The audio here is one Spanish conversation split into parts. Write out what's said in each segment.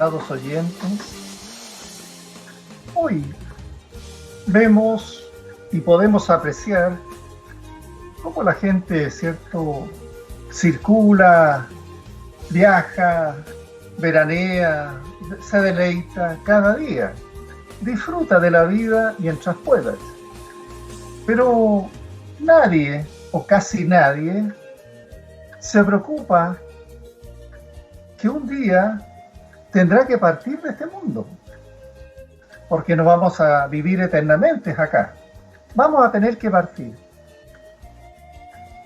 estimados oyentes, hoy vemos y podemos apreciar cómo la gente, ¿cierto?, circula, viaja, veranea, se deleita cada día, disfruta de la vida mientras pueda. Pero nadie, o casi nadie, se preocupa que un día tendrá que partir de este mundo, porque no vamos a vivir eternamente acá. Vamos a tener que partir.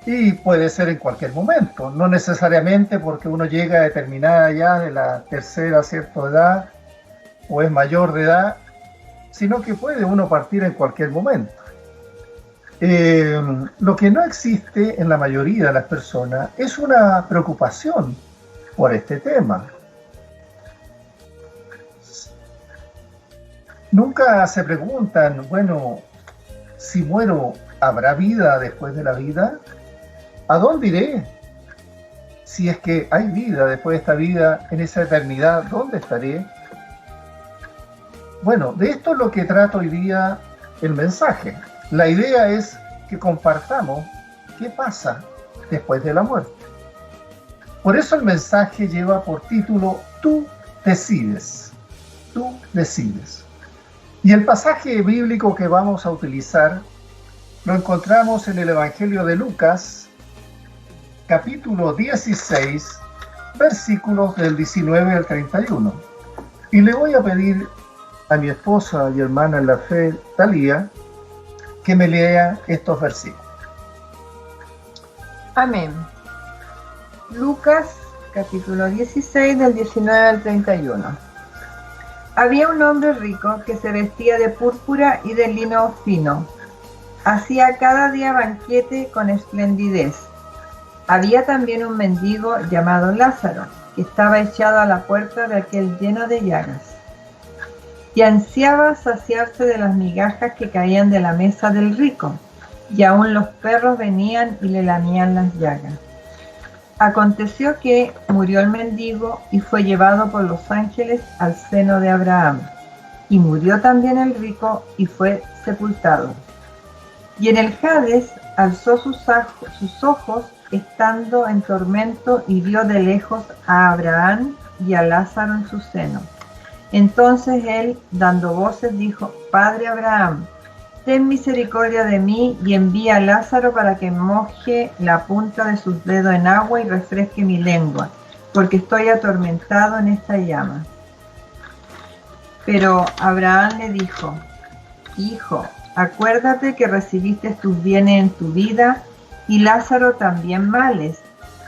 Y puede ser en cualquier momento, no necesariamente porque uno llega a determinada ya de la tercera cierta edad o es mayor de edad, sino que puede uno partir en cualquier momento. Lo que no existe en la mayoría de las personas es una preocupación por este tema. Nunca se preguntan, bueno, si muero, ¿habrá vida después de la vida? ¿A dónde iré? Si es que hay vida después de esta vida, en esa eternidad, ¿dónde estaré? Bueno, de esto es lo que trata hoy día el mensaje. La idea es que compartamos qué pasa después de la muerte. Por eso el mensaje lleva por título Tú decides. Tú decides. Y el pasaje bíblico que vamos a utilizar lo encontramos en el Evangelio de Lucas, capítulo 16, versículos del 19 al 31. Y le voy a pedir a mi esposa y hermana en la fe, Talía, que me lea estos versículos. Amén. Lucas, capítulo 16, del 19 al 31. Había un hombre rico que se vestía de púrpura y de lino fino. Hacía cada día banquete con esplendidez. Había también un mendigo llamado Lázaro, que estaba echado a la puerta de aquel lleno de llagas, y ansiaba saciarse de las migajas que caían de la mesa del rico, y aun los perros venían y le lamían las llagas. Aconteció que murió el mendigo y fue llevado por los ángeles al seno de Abraham, y murió también el rico y fue sepultado. Y en el Hades alzó sus ojos estando en tormento y vio de lejos a Abraham y a Lázaro en su seno. Entonces él, dando voces, dijo: Padre Abraham, ten misericordia de mí y envía a Lázaro para que moje la punta de sus dedos en agua y refresque mi lengua, porque estoy atormentado en esta llama. Pero Abraham le dijo: Hijo, acuérdate que recibiste tus bienes en tu vida y Lázaro también males,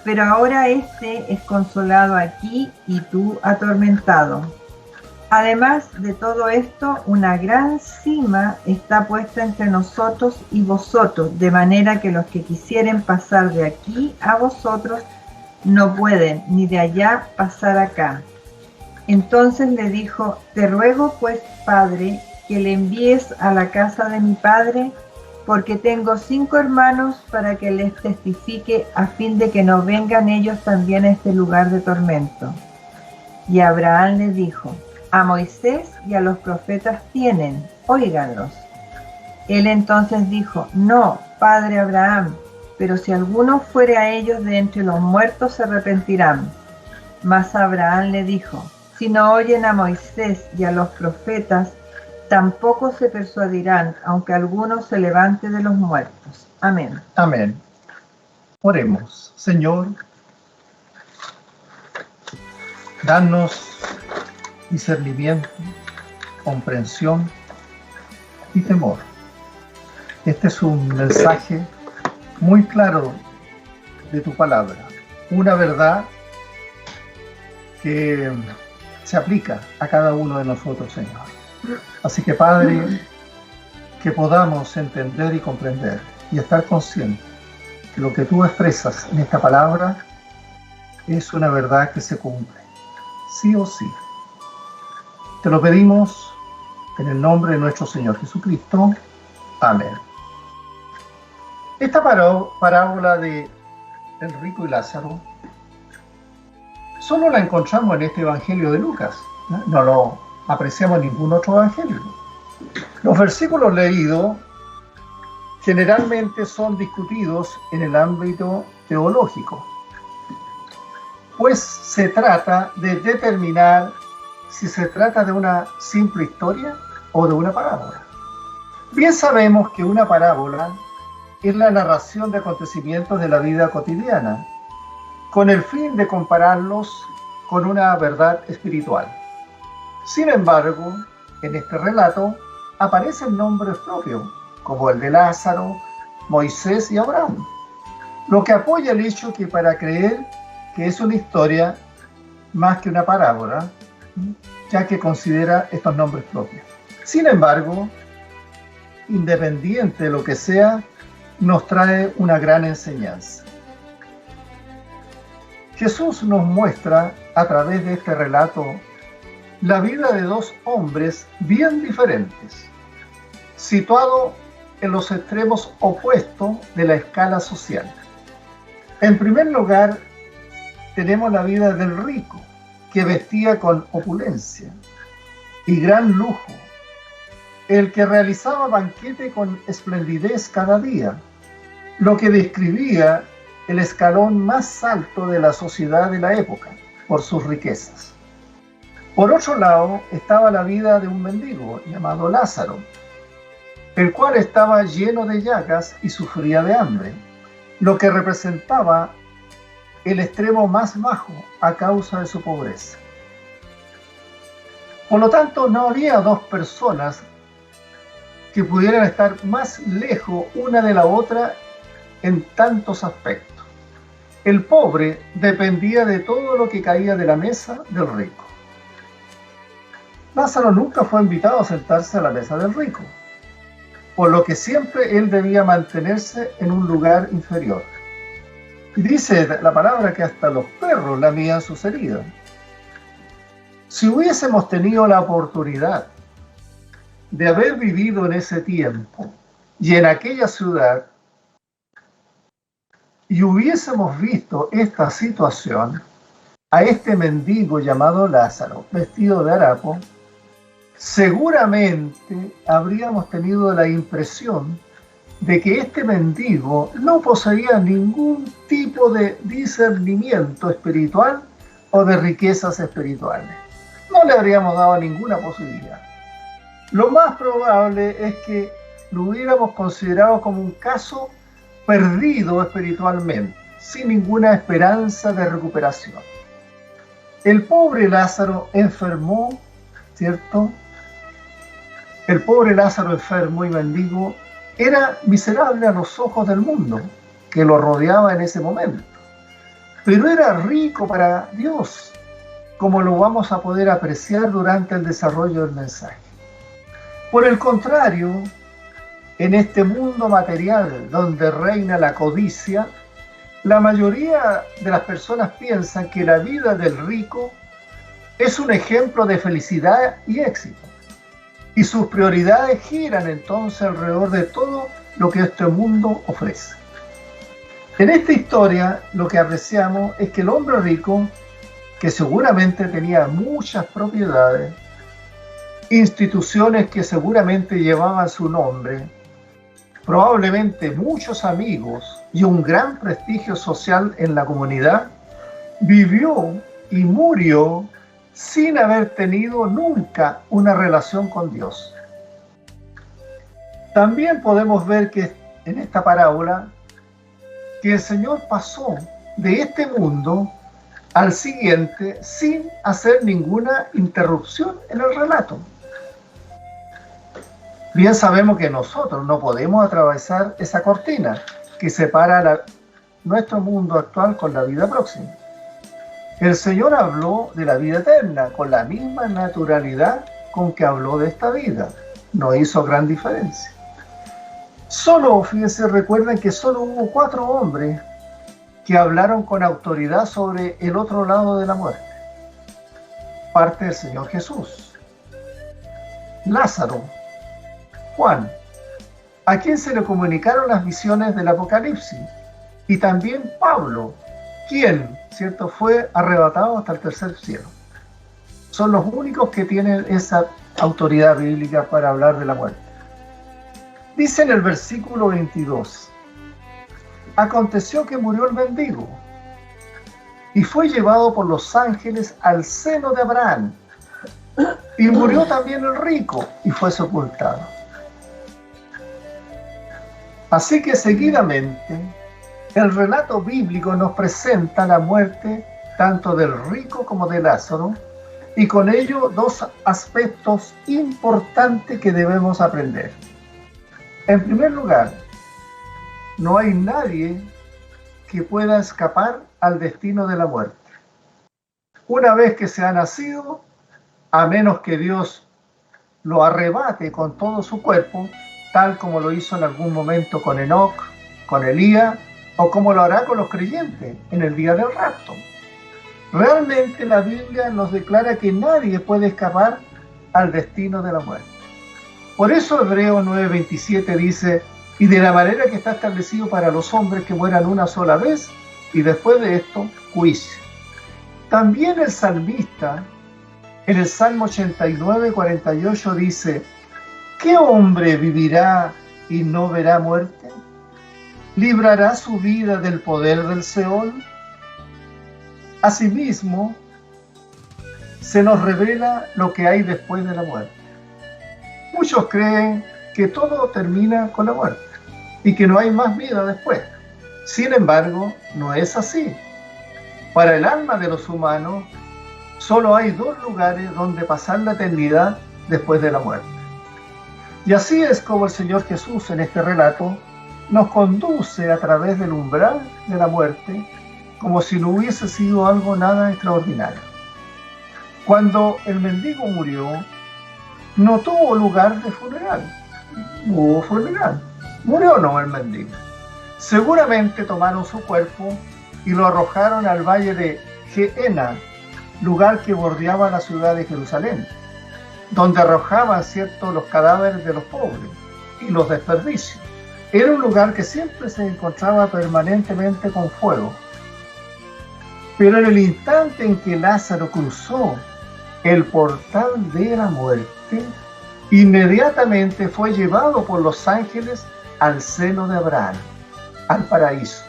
pero ahora este es consolado aquí y tú atormentado. Además de todo esto, una gran sima está puesta entre nosotros y vosotros, de manera que los que quisieren pasar de aquí a vosotros no pueden, ni de allá pasar acá. Entonces le dijo: Te ruego pues, Padre, que le envíes a la casa de mi padre, porque tengo 5 hermanos, para que les testifique, a fin de que no vengan ellos también a este lugar de tormento. Y Abraham le dijo: A Moisés y a los profetas tienen, óiganlos. Él entonces dijo: No, padre Abraham, pero si alguno fuere a ellos de entre los muertos, se arrepentirán. Mas Abraham le dijo: Si no oyen a Moisés y a los profetas, tampoco se persuadirán, aunque alguno se levante de los muertos. Amén. Amén. Oremos. Señor, danos discernimiento, comprensión y temor. Este es un mensaje muy claro de tu palabra, una verdad que se aplica a cada uno de nosotros, Señor. Así que, Padre, que podamos entender y comprender y estar conscientes que lo que tú expresas en esta palabra es una verdad que se cumple, sí o sí. Te lo pedimos en el nombre de nuestro Señor Jesucristo. Amén. Esta parábola de el rico y Lázaro solo la encontramos en este Evangelio de Lucas. No lo apreciamos en ningún otro evangelio. Los versículos leídos generalmente son discutidos en el ámbito teológico, pues se trata de determinar si se trata de una simple historia o de una parábola. Bien sabemos que una parábola es la narración de acontecimientos de la vida cotidiana, con el fin de compararlos con una verdad espiritual. Sin embargo, en este relato aparecen nombres propios, como el de Lázaro, Moisés y Abraham, lo que apoya el hecho que para creer que es una historia más que una parábola, ya que considera estos nombres propios. Sin embargo, independiente de lo que sea, nos trae una gran enseñanza. Jesús nos muestra a través de este relato la vida de dos hombres bien diferentes, situados en los extremos opuestos de la escala social. En primer lugar, tenemos la vida del rico, que vestía con opulencia y gran lujo, el que realizaba banquete con esplendidez cada día, lo que describía el escalón más alto de la sociedad de la época por sus riquezas. Por otro lado, estaba la vida de un mendigo llamado Lázaro, el cual estaba lleno de llagas y sufría de hambre, lo que representaba el extremo más bajo a causa de su pobreza. Por lo tanto, no había dos personas que pudieran estar más lejos una de la otra en tantos aspectos. El pobre dependía de todo lo que caía de la mesa del rico. Lázaro nunca fue invitado a sentarse a la mesa del rico, por lo que siempre él debía mantenerse en un lugar inferior. Y dice la palabra que hasta los perros lamían sus heridas. Si hubiésemos tenido la oportunidad de haber vivido en ese tiempo y en aquella ciudad, y hubiésemos visto esta situación, a este mendigo llamado Lázaro, vestido de harapo, seguramente habríamos tenido la impresión de que este mendigo no poseía ningún tipo de discernimiento espiritual o de riquezas espirituales. No le habríamos dado ninguna posibilidad. Lo más probable es que lo hubiéramos considerado como un caso perdido espiritualmente, sin ninguna esperanza de recuperación. El pobre Lázaro enfermó, ¿cierto? El pobre Lázaro enfermo y mendigo era miserable a los ojos del mundo que lo rodeaba en ese momento, pero era rico para Dios, como lo vamos a poder apreciar durante el desarrollo del mensaje. Por el contrario, en este mundo material donde reina la codicia, la mayoría de las personas piensan que la vida del rico es un ejemplo de felicidad y éxito, y sus prioridades giran entonces alrededor de todo lo que este mundo ofrece. En esta historia lo que apreciamos es que el hombre rico, que seguramente tenía muchas propiedades, instituciones que seguramente llevaban su nombre, probablemente muchos amigos y un gran prestigio social en la comunidad, vivió y murió sin haber tenido nunca una relación con Dios. También podemos ver que en esta parábola que el Señor pasó de este mundo al siguiente sin hacer ninguna interrupción en el relato. Bien sabemos que nosotros no podemos atravesar esa cortina que separa nuestro mundo actual con la vida próxima. El Señor habló de la vida eterna con la misma naturalidad con que habló de esta vida. No hizo gran diferencia. Fíjense, recuerden que solo hubo 4 hombres que hablaron con autoridad sobre el otro lado de la muerte. Parte del Señor Jesús, Lázaro, Juan, a quien se le comunicaron las visiones del Apocalipsis, y también Pablo, quien, ¿cierto?, fue arrebatado hasta el tercer cielo. son los únicos que tienen esa autoridad bíblica para hablar de la muerte. Dice en el versículo 22, aconteció que murió el mendigo y fue llevado por los ángeles al seno de Abraham, y murió también el rico y fue sepultado. Así que seguidamente el relato bíblico nos presenta la muerte tanto del rico como de Lázaro, y con ello dos aspectos importantes que debemos aprender. En primer lugar, no hay nadie que pueda escapar al destino de la muerte. Una vez que se ha nacido, a menos que Dios lo arrebate con todo su cuerpo, tal como lo hizo en algún momento con Enoc, con Elías, o como lo hará con los creyentes en el día del rapto. Realmente la Biblia nos declara que nadie puede escapar al destino de la muerte. Por eso Hebreos 9:27 dice, y de la manera que está establecido para los hombres que mueran una sola vez, y después de esto, juicio. También el salmista, en el Salmo 89:48 dice, ¿qué hombre vivirá y no verá muerte? ¿Librará su vida del poder del Seol? Asimismo, se nos revela lo que hay después de la muerte. Muchos creen que todo termina con la muerte y que no hay más vida después. Sin embargo, no es así. Para el alma de los humanos, solo hay dos lugares donde pasar la eternidad después de la muerte. Y así es como el Señor Jesús en este relato nos conduce a través del umbral de la muerte, como si no hubiese sido algo nada extraordinario. Cuando el mendigo murió, no tuvo lugar de funeral. No hubo funeral. Murió no el mendigo. Seguramente tomaron su cuerpo y lo arrojaron al valle de Gehenna, lugar que bordeaba la ciudad de Jerusalén, donde arrojaban los cadáveres de los pobres y los desperdicios. Era un lugar que siempre se encontraba permanentemente con fuego. Pero en el instante en que Lázaro cruzó el portal de la muerte, inmediatamente fue llevado por los ángeles al seno de Abraham, al paraíso,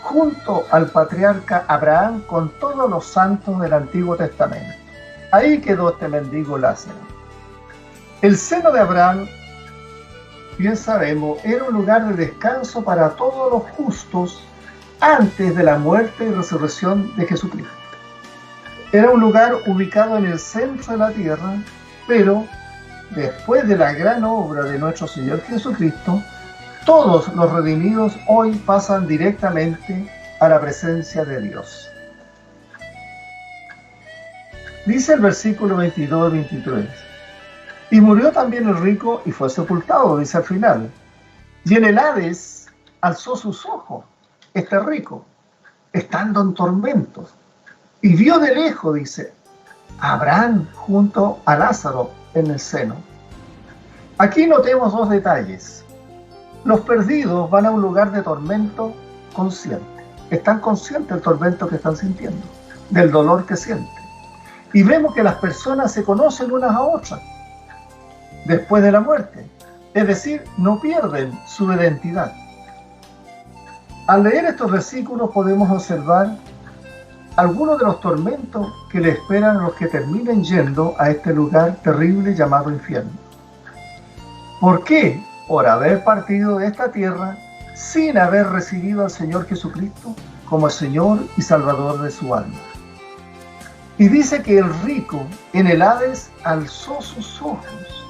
junto al patriarca Abraham con todos los santos del Antiguo Testamento. Ahí quedó este mendigo Lázaro. El seno de Abraham, bien sabemos, era un lugar de descanso para todos los justos antes de la muerte y resurrección de Jesucristo. Era un lugar ubicado en el centro de la tierra, pero después de la gran obra de nuestro Señor Jesucristo, todos los redimidos hoy pasan directamente a la presencia de Dios. Dice el versículo 22-23, y murió también el rico y fue sepultado, dice al final. Y en el Hades alzó sus ojos, este rico, estando en tormentos, y vio de lejos, dice, a Abraham junto a Lázaro en el seno. Aquí notemos dos detalles. Los perdidos van a un lugar de tormento consciente. Están conscientes del tormento que están sintiendo, del dolor que sienten. Y vemos que las personas se conocen unas a otras después de la muerte. Es decir, no pierden su identidad. Al leer estos versículos podemos observar algunos de los tormentos que le esperan a los que terminen yendo a este lugar terrible llamado infierno. ¿Por qué? Por haber partido de esta tierra sin haber recibido al Señor Jesucristo como el Señor y Salvador de su alma. Y dice que el rico en el Hades alzó sus ojos.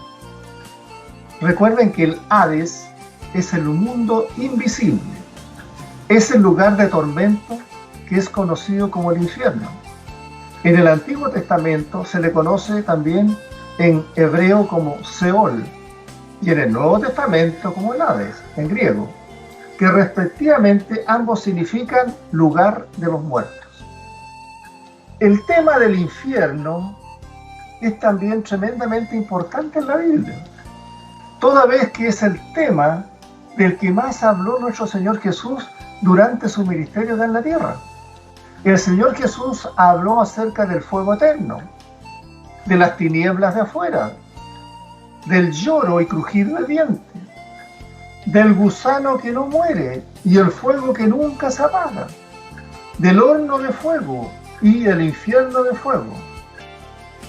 Recuerden que el Hades es el mundo invisible. Es el lugar de tormento que es conocido como el infierno. En el Antiguo Testamento se le conoce también en hebreo como Seol y en el Nuevo Testamento como el Hades, en griego, que respectivamente ambos significan lugar de los muertos. El tema del infierno es también tremendamente importante en la Biblia, toda vez que es el tema del que más habló nuestro Señor Jesús durante su ministerio acá en la tierra. El Señor Jesús habló acerca del fuego eterno, de las tinieblas de afuera, del lloro y crujir de dientes, del gusano que no muere y el fuego que nunca se apaga, del horno de fuego y el infierno de fuego.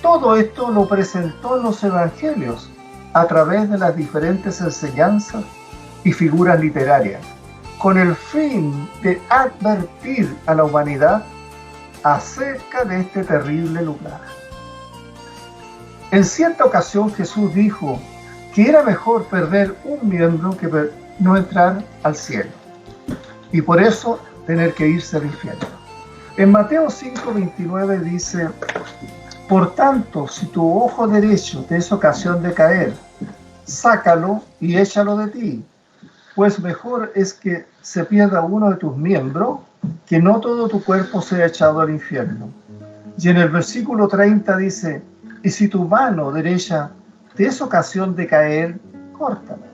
Todo esto lo presentó en los evangelios a través de las diferentes enseñanzas y figuras literarias, con el fin de advertir a la humanidad acerca de este terrible lugar. En cierta ocasión Jesús dijo que era mejor perder un miembro que no entrar al cielo, y por eso tener que irse al infierno. En Mateo 5:29 dice: por tanto, si tu ojo derecho te es ocasión de caer, sácalo y échalo de ti, pues mejor es que se pierda uno de tus miembros, que no todo tu cuerpo sea echado al infierno. Y en el versículo 30 dice: y si tu mano derecha te es ocasión de caer, córtala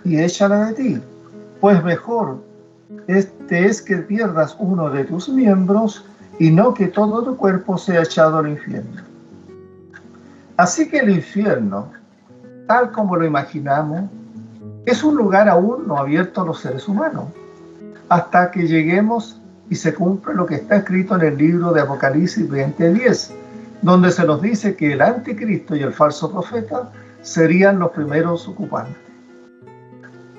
y échala de ti, pues mejor te es que pierdas uno de tus miembros y no que todo tu cuerpo sea echado al infierno. Así que el infierno, tal como lo imaginamos, es un lugar aún no abierto a los seres humanos, hasta que lleguemos y se cumple lo que está escrito en el libro de Apocalipsis 20:10, donde se nos dice que el anticristo y el falso profeta serían los primeros ocupantes.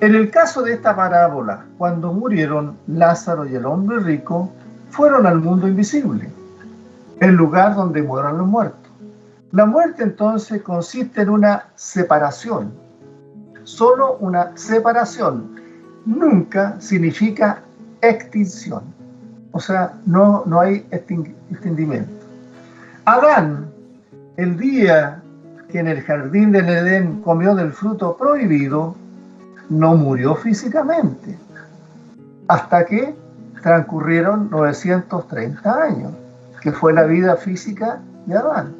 En el caso de esta parábola, cuando murieron Lázaro y el hombre rico, fueron al mundo invisible, el lugar donde mueran los muertos. La muerte entonces consiste en una separación, solo una separación, nunca significa extinción, o sea, no hay extinguimiento. Adán, el día que en el jardín del Edén comió del fruto prohibido, no murió físicamente, hasta que transcurrieron 930 años, que fue la vida física de Adán.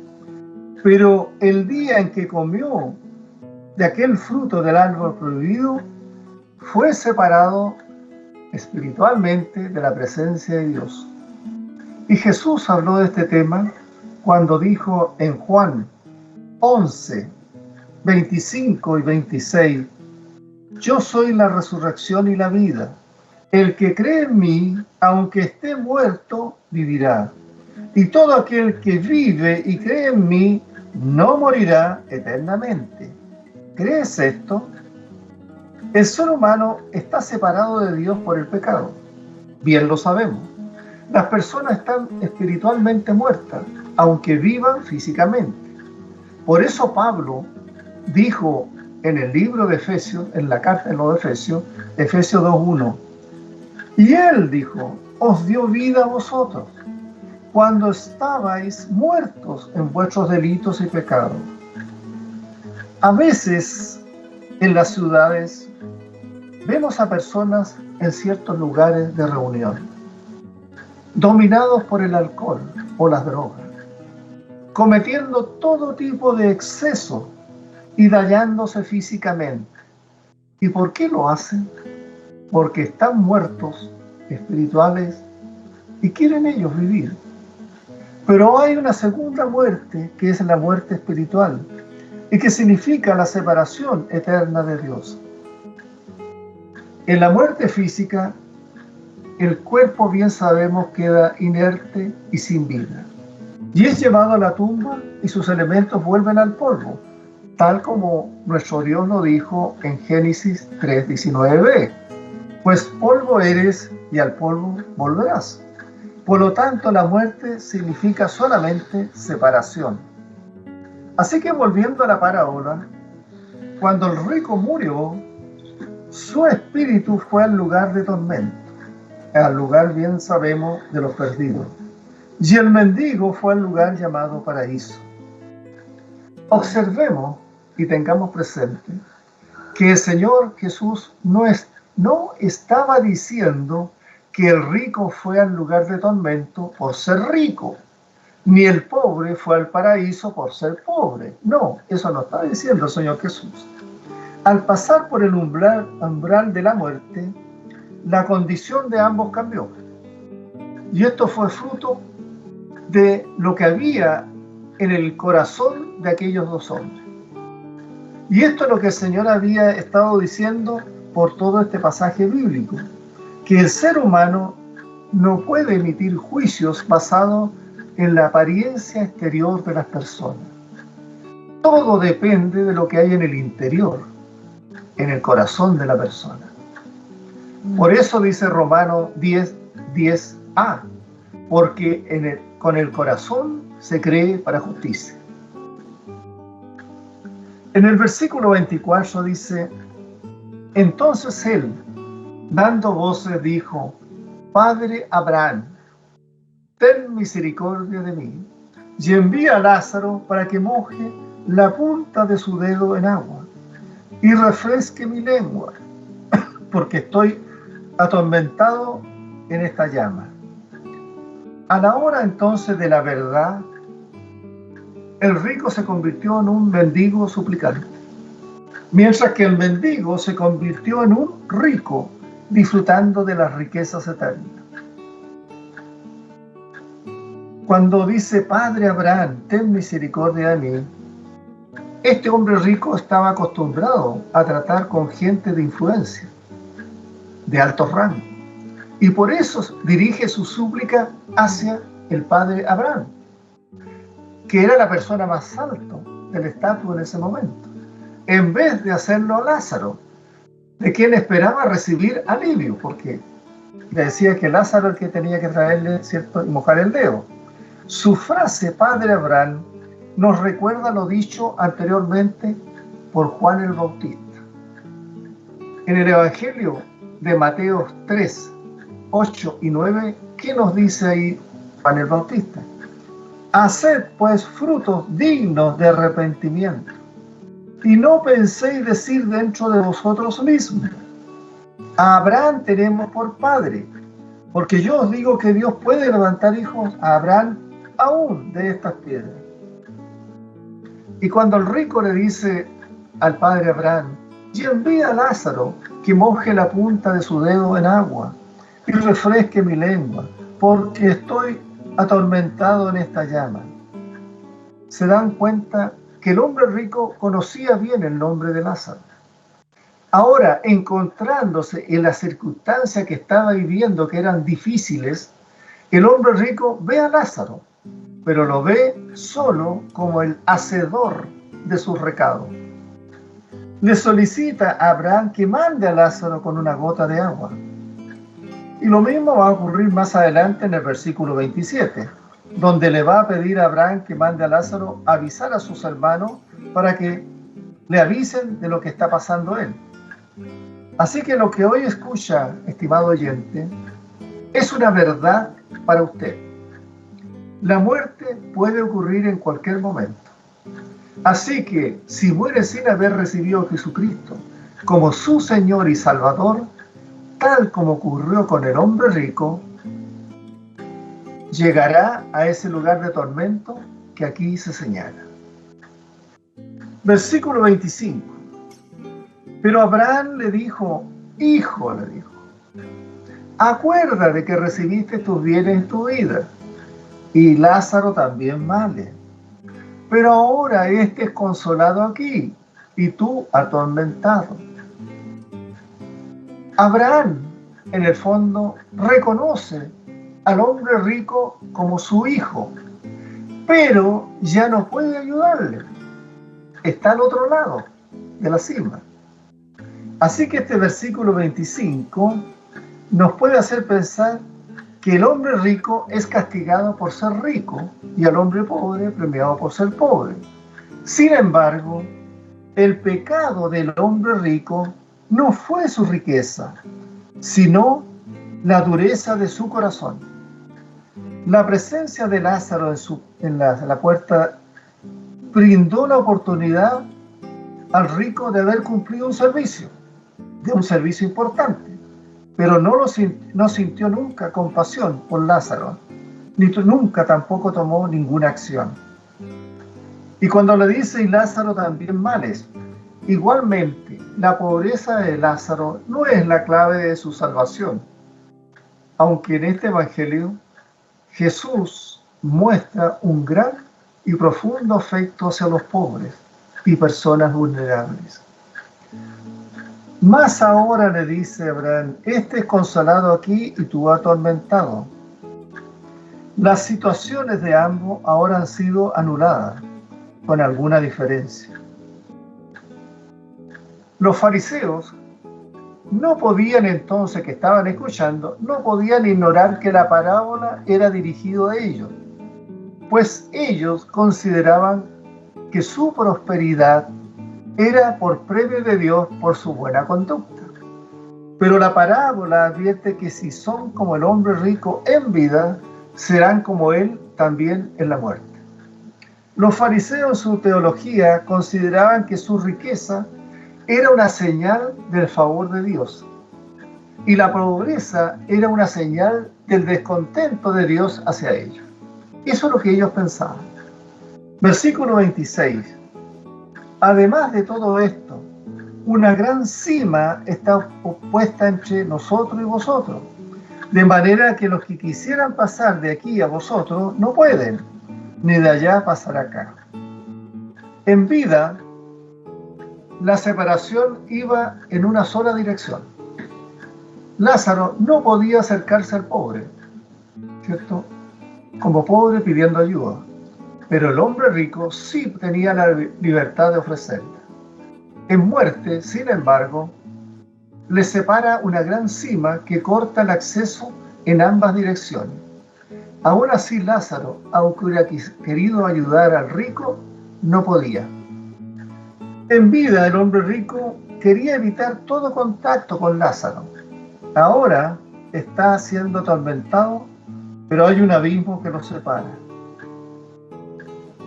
Pero el día en que comió de aquel fruto del árbol prohibido, fue separado espiritualmente de la presencia de Dios. Y Jesús habló de este tema cuando dijo en Juan 11, 25 y 26, yo soy la resurrección y la vida. El que cree en mí, aunque esté muerto, vivirá. Y todo aquel que vive y cree en mí, no morirá eternamente. ¿Crees esto? El ser humano está separado de Dios por el pecado. Bien lo sabemos. Las personas están espiritualmente muertas, aunque vivan físicamente. Por eso Pablo dijo en el libro de Efesios, en la carta de los Efesios, Efesios 2:1, y él dijo, os dio vida a vosotros, cuando estabais muertos en vuestros delitos y pecados. A veces en las ciudades vemos a personas en ciertos lugares de reunión, dominados por el alcohol o las drogas, cometiendo todo tipo de exceso y dañándose físicamente. ¿Y por qué lo hacen? Porque están muertos espirituales y quieren ellos vivir. Pero hay una segunda muerte, que es la muerte espiritual, y que significa la separación eterna de Dios. En la muerte física, el cuerpo, bien sabemos, queda inerte y sin vida, y es llevado a la tumba y sus elementos vuelven al polvo, tal como nuestro Dios lo dijo en Génesis 3:19b, pues polvo eres y al polvo volverás. Por lo tanto, la muerte significa solamente separación. Así que volviendo a la parábola, cuando el rico murió, su espíritu fue al lugar de tormento, al lugar, bien sabemos, de los perdidos. Y el mendigo fue al lugar llamado paraíso. Observemos y tengamos presente que el Señor Jesús no estaba diciendo que el rico fue al lugar de tormento por ser rico, ni el pobre fue al paraíso por ser pobre. No, eso no está diciendo el Señor Jesús. Al pasar por el umbral de la muerte, la condición de ambos cambió. Y esto fue fruto de lo que había en el corazón de aquellos dos hombres. Y esto es lo que el Señor había estado diciendo por todo este pasaje bíblico, que el ser humano no puede emitir juicios basados en la apariencia exterior de las personas. Todo depende de lo que hay en el interior, en el corazón de la persona. Por eso dice Romanos 10:10a, porque con el corazón se cree para justicia. En el versículo 24 dice: entonces él, dando voces, dijo: Padre Abraham, ten misericordia de mí, y envía a Lázaro para que moje la punta de su dedo en agua y refresque mi lengua, porque estoy atormentado en esta llama. A la hora entonces de la verdad, el rico se convirtió en un mendigo suplicante, mientras que el mendigo se convirtió en un rico disfrutando de las riquezas eternas. Cuando dice: Padre Abraham, ten misericordia de mí, este hombre rico estaba acostumbrado a tratar con gente de influencia, de alto rango, y por eso dirige su súplica hacia el Padre Abraham, que era la persona más alta del estatus en ese momento, en vez de hacerlo a Lázaro, de quien esperaba recibir alivio, porque le decía que Lázaro era el que tenía que traerle, ¿cierto?, y mojar el dedo. Su frase, Padre Abraham, nos recuerda lo dicho anteriormente por Juan el Bautista. En el Evangelio de Mateo 3, 8 y 9, ¿qué nos dice ahí Juan el Bautista? Haced pues frutos dignos de arrepentimiento, y no penséis decir dentro de vosotros mismos: a Abraham tenemos por padre, porque yo os digo que Dios puede levantar hijos a Abraham aún de estas piedras. Y cuando el rico le dice al padre Abraham: y envía a Lázaro que moje la punta de su dedo en agua y refresque mi lengua, porque estoy atormentado en esta llama, se dan cuenta que el hombre rico conocía bien el nombre de Lázaro. Ahora, encontrándose en las circunstancias que estaba viviendo, que eran difíciles, el hombre rico ve a Lázaro, pero lo ve solo como el hacedor de sus recados. Le solicita a Abraham que mande a Lázaro con una gota de agua. Y lo mismo va a ocurrir más adelante en el versículo 27, donde le va a pedir a Abraham que mande a Lázaro a avisar a sus hermanos para que le avisen de lo que está pasando él. Así que lo que hoy escucha, estimado oyente, es una verdad para usted. La muerte puede ocurrir en cualquier momento. Así que si muere sin haber recibido a Jesucristo como su Señor y Salvador, tal como ocurrió con el hombre rico, llegará a ese lugar de tormento que aquí se señala. Versículo 25. Pero Abraham le dijo: hijo, le dijo, acuérdate que recibiste tus bienes en tu vida, y Lázaro también male. Pero ahora este es consolado aquí, y tú atormentado. Abraham, en el fondo, reconoce al hombre rico como su hijo, pero ya no puede ayudarle. Está al otro lado de la cima. Así que este versículo 25 nos puede hacer pensar que el hombre rico es castigado por ser rico y al hombre pobre premiado por ser pobre. Sin embargo, el pecado del hombre rico no fue su riqueza, sino la dureza de su corazón. La presencia de Lázaro en la puerta brindó la oportunidad al rico de haber cumplido un servicio importante, pero no sintió nunca compasión por Lázaro, ni nunca tampoco tomó ninguna acción. Y cuando le dice: y Lázaro también males, igualmente la pobreza de Lázaro no es la clave de su salvación, aunque en este evangelio Jesús muestra un gran y profundo afecto hacia los pobres y personas vulnerables. Más ahora, le dice Abraham, este es consolado aquí y tú atormentado. Las situaciones de ambos ahora han sido anuladas, con alguna diferencia. Los fariseos no podían entonces, que estaban escuchando, no podían ignorar que la parábola era dirigida a ellos, pues ellos consideraban que su prosperidad era por premio de Dios por su buena conducta. Pero la parábola advierte que si son como el hombre rico en vida, serán como él también en la muerte. Los fariseos en su teología consideraban que su riqueza era una señal del favor de Dios y la pobreza era una señal del descontento de Dios hacia ellos. Eso es lo que ellos pensaban. Versículo 26. Además de todo esto, una gran cima está puesta entre nosotros y vosotros, de manera que los que quisieran pasar de aquí a vosotros no pueden, ni de allá pasar acá. En vida, la separación iba en una sola dirección. Lázaro no podía acercarse al pobre, ¿cierto? Como pobre pidiendo ayuda, pero el hombre rico sí tenía la libertad de ofrecerla. En muerte, sin embargo, le separa una gran cima que corta el acceso en ambas direcciones. Aún así, Lázaro, aunque hubiera querido ayudar al rico, no podía. En vida, el hombre rico quería evitar todo contacto con Lázaro. Ahora está siendo atormentado, pero hay un abismo que los separa.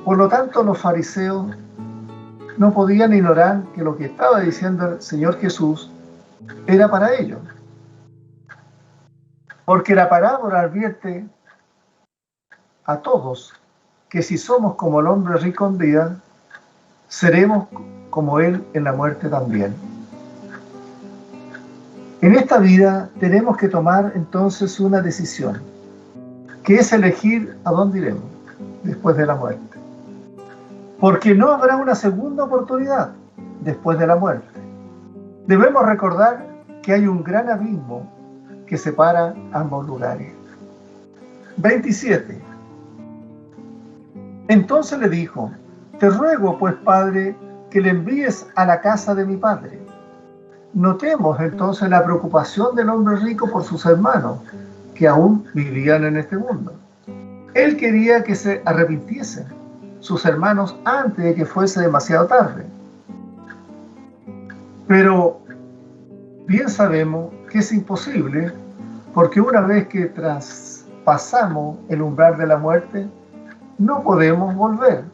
Por lo tanto, los fariseos no podían ignorar que lo que estaba diciendo el Señor Jesús era para ellos. Porque la parábola advierte a todos que si somos como el hombre rico en vida, seremos como él en la muerte también. En esta vida tenemos que tomar entonces una decisión, que es elegir a dónde iremos después de la muerte. Porque no habrá una segunda oportunidad después de la muerte. Debemos recordar que hay un gran abismo que separa ambos lugares. 27. Entonces le dijo: te ruego, pues, Padre, que le envíes a la casa de mi padre. Notemos entonces la preocupación del hombre rico por sus hermanos, que aún vivían en este mundo. Él quería que se arrepintiesen sus hermanos antes de que fuese demasiado tarde. Pero bien sabemos que es imposible, porque una vez que traspasamos el umbral de la muerte, no podemos volver.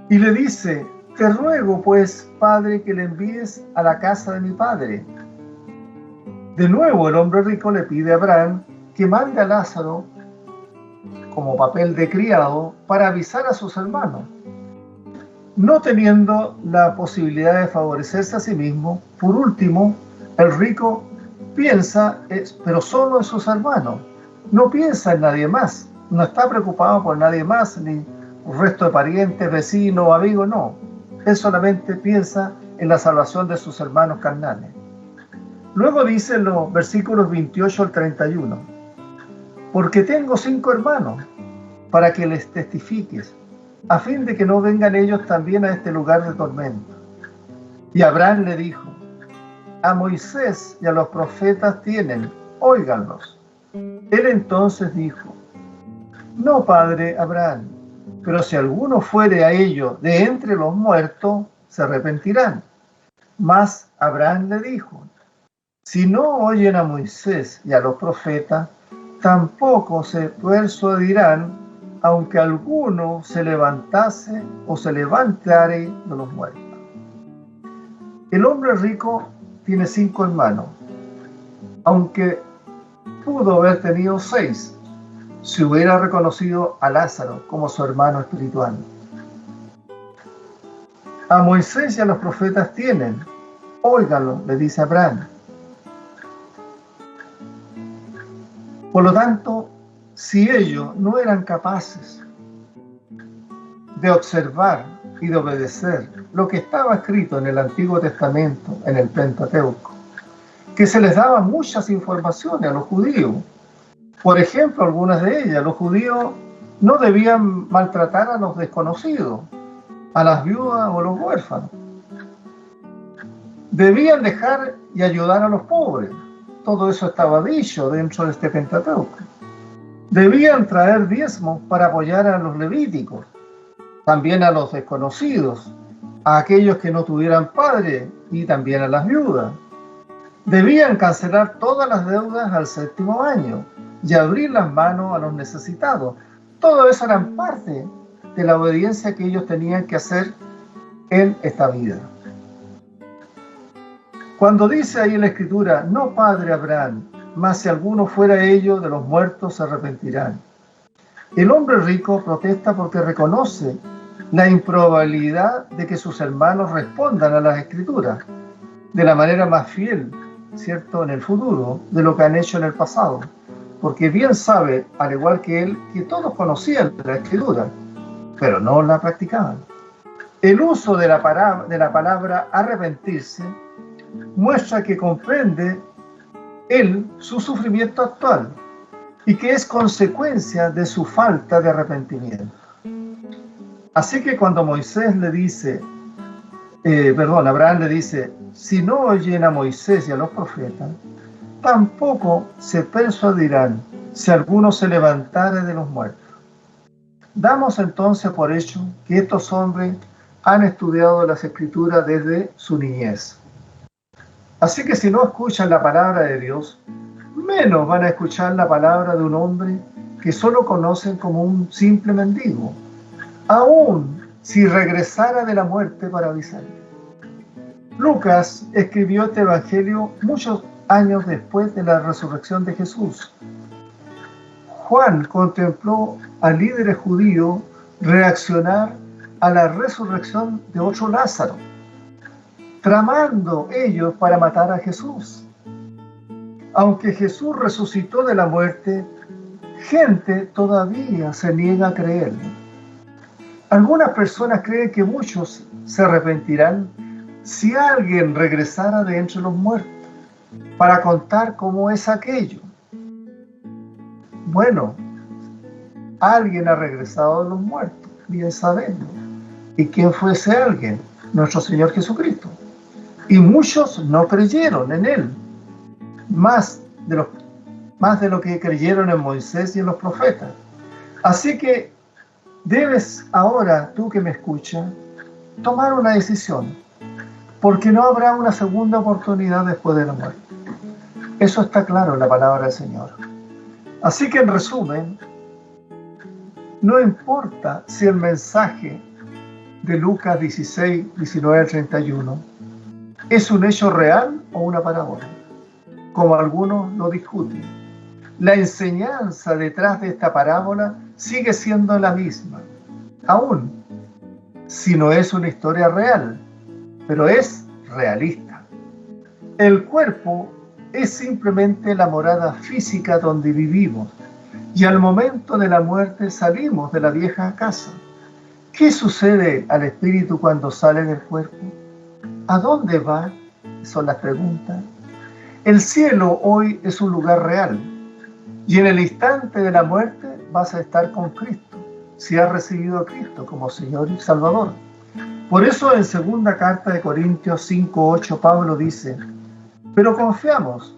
Y le dice: te ruego, pues, Padre, que le envíes a la casa de mi padre. De nuevo el hombre rico le pide a Abraham que mande a Lázaro como papel de criado para avisar a sus hermanos. No teniendo la posibilidad de favorecerse a sí mismo, por último, el rico piensa, pero solo en sus hermanos. No piensa en nadie más. No está preocupado por nadie más, ni el resto de parientes, vecinos o amigos, no. Él solamente piensa en la salvación de sus hermanos carnales. Luego dice en los versículos 28 al 31, porque tengo 5 hermanos, para que les testifiques, a fin de que no vengan ellos también a este lugar de tormento. Y Abraham le dijo: a Moisés y a los profetas tienen, óiganlos. Él entonces dijo: no, padre Abraham, pero si alguno fuere a ellos de entre los muertos, se arrepentirán. Mas Abraham le dijo: si no oyen a Moisés y a los profetas, tampoco se persuadirán, aunque alguno se levantase o se levantare de los muertos. El hombre rico tiene 5 hermanos, aunque pudo haber tenido 6, si hubiera reconocido a Lázaro como su hermano espiritual. A Moisés y a los profetas tienen, óiganlo, le dice Abraham. Por lo tanto, si ellos no eran capaces de observar y de obedecer lo que estaba escrito en el Antiguo Testamento, en el Pentateuco, que se les daba muchas informaciones a los judíos. Por ejemplo, algunas de ellas: los judíos no debían maltratar a los desconocidos, a las viudas o los huérfanos. Debían dejar y ayudar a los pobres. Todo eso estaba dicho dentro de este Pentateuco. Debían traer diezmos para apoyar a los levíticos, también a los desconocidos, a aquellos que no tuvieran padre y también a las viudas. Debían cancelar todas las deudas al 7º año y abrir las manos a los necesitados. Todo eso era parte de la obediencia que ellos tenían que hacer en esta vida. Cuando dice ahí en la Escritura: no padre Abraham, mas si alguno fuera ellos de los muertos se arrepentirán. El hombre rico protesta porque reconoce la improbabilidad de que sus hermanos respondan a las Escrituras de la manera más fiel, ¿cierto?, en el futuro, de lo que han hecho en el pasado. Porque bien sabe, al igual que él, que todos conocían la Escritura, pero no la practicaban. El uso de la palabra arrepentirse muestra que comprende él su sufrimiento actual y que es consecuencia de su falta de arrepentimiento. Así que cuando Abraham le dice: si no oyen a Moisés y a los profetas, tampoco se persuadirán si alguno se levantare de los muertos. Damos entonces por hecho que estos hombres han estudiado las Escrituras desde su niñez. Así que si no escuchan la palabra de Dios, menos van a escuchar la palabra de un hombre que solo conocen como un simple mendigo, aun si regresara de la muerte para avisar. Lucas escribió este evangelio muchos años después de la resurrección de Jesús. Juan contempló a líderes judíos reaccionar a la resurrección de otro Lázaro, tramando ellos para matar a Jesús. Aunque Jesús resucitó de la muerte, gente todavía se niega a creerlo. Algunas personas creen que muchos se arrepentirán si alguien regresara de entre los muertos para contar cómo es aquello. Bueno, alguien ha regresado de los muertos, bien sabemos. ¿Y quién fue ese alguien? Nuestro Señor Jesucristo. Y muchos no creyeron en Él, más de lo que creyeron en Moisés y en los profetas. Así que debes ahora, tú que me escuchas, tomar una decisión, porque no habrá una segunda oportunidad después de la muerte. Eso está claro en la palabra del Señor. Así que en resumen, no importa si el mensaje de Lucas 16, 19 al 31 es un hecho real o una parábola, como algunos lo discuten. La enseñanza detrás de esta parábola sigue siendo la misma, aún si no es una historia real, pero es realista. El cuerpo es simplemente la morada física donde vivimos, y al momento de la muerte salimos de la vieja casa. ¿Qué sucede al espíritu cuando sale del cuerpo? ¿A dónde va? Son las preguntas. El cielo hoy es un lugar real, y en el instante de la muerte vas a estar con Cristo, si has recibido a Cristo como Señor y Salvador. Por eso en 2 carta de Corintios 5:8 Pablo dice: pero confiamos,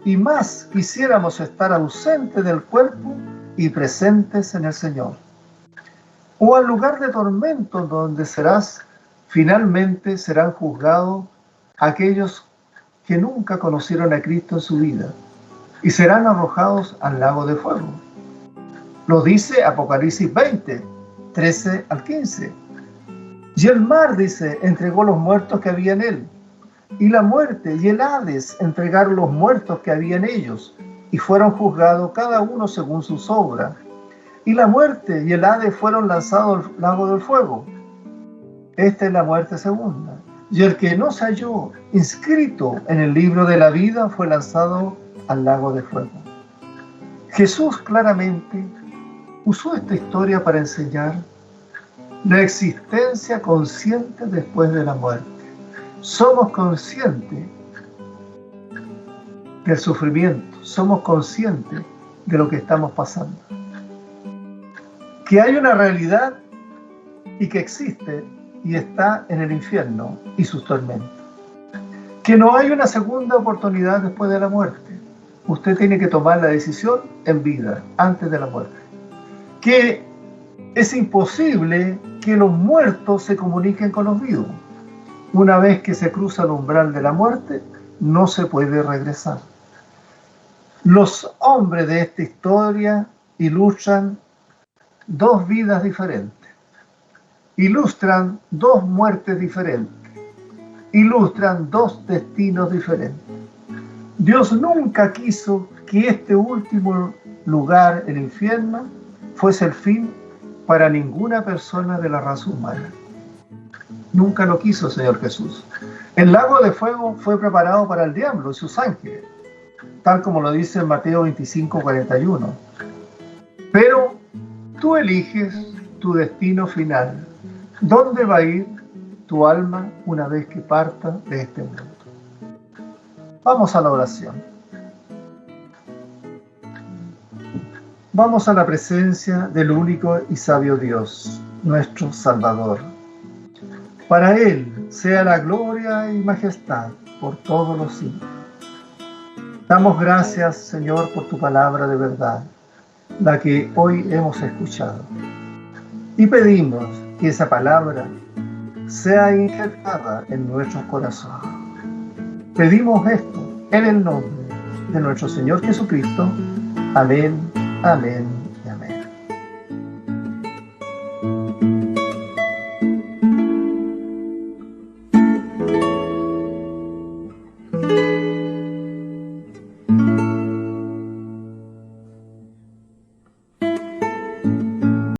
y más quisiéramos estar ausentes del cuerpo y presentes en el Señor. O al lugar de tormento donde finalmente serán juzgados aquellos que nunca conocieron a Cristo en su vida, y serán arrojados al lago de fuego. Lo dice Apocalipsis 20, 13 al 15. Y el mar, dice, entregó los muertos que había en él, y la muerte y el Hades entregaron los muertos que había en ellos, y fueron juzgados cada uno según sus obras. Y la muerte y el Hades fueron lanzados al lago del fuego. Esta es la muerte segunda. Y el que no se halló inscrito en el libro de la vida fue lanzado al lago de fuego. Jesús claramente usó esta historia para enseñar la existencia consciente después de la muerte. Somos conscientes del sufrimiento, somos conscientes de lo que estamos pasando. Que hay una realidad y que existe y está en el infierno y sus tormentos. Que no hay una segunda oportunidad después de la muerte. Usted tiene que tomar la decisión en vida, antes de la muerte. Que es imposible que los muertos se comuniquen con los vivos. Una vez que se cruza el umbral de la muerte, no se puede regresar. Los hombres de esta historia ilustran dos vidas diferentes, ilustran dos muertes diferentes, ilustran dos destinos diferentes. Dios nunca quiso que este último lugar, el infierno, fuese el fin para ninguna persona de la raza humana. Nunca lo quiso, Señor Jesús. El lago de fuego fue preparado para el diablo y sus ángeles, tal como lo dice en Mateo 25:41. Pero tú eliges tu destino final. ¿Dónde va a ir tu alma una vez que parta de este mundo? Vamos a la oración. Vamos a la presencia del único y sabio Dios, nuestro Salvador. Para Él sea la gloria y majestad por todos los siglos. Damos gracias, Señor, por tu palabra de verdad, la que hoy hemos escuchado. Y pedimos que esa palabra sea injertada en nuestros corazones. Pedimos esto en el nombre de nuestro Señor Jesucristo. Amén, amén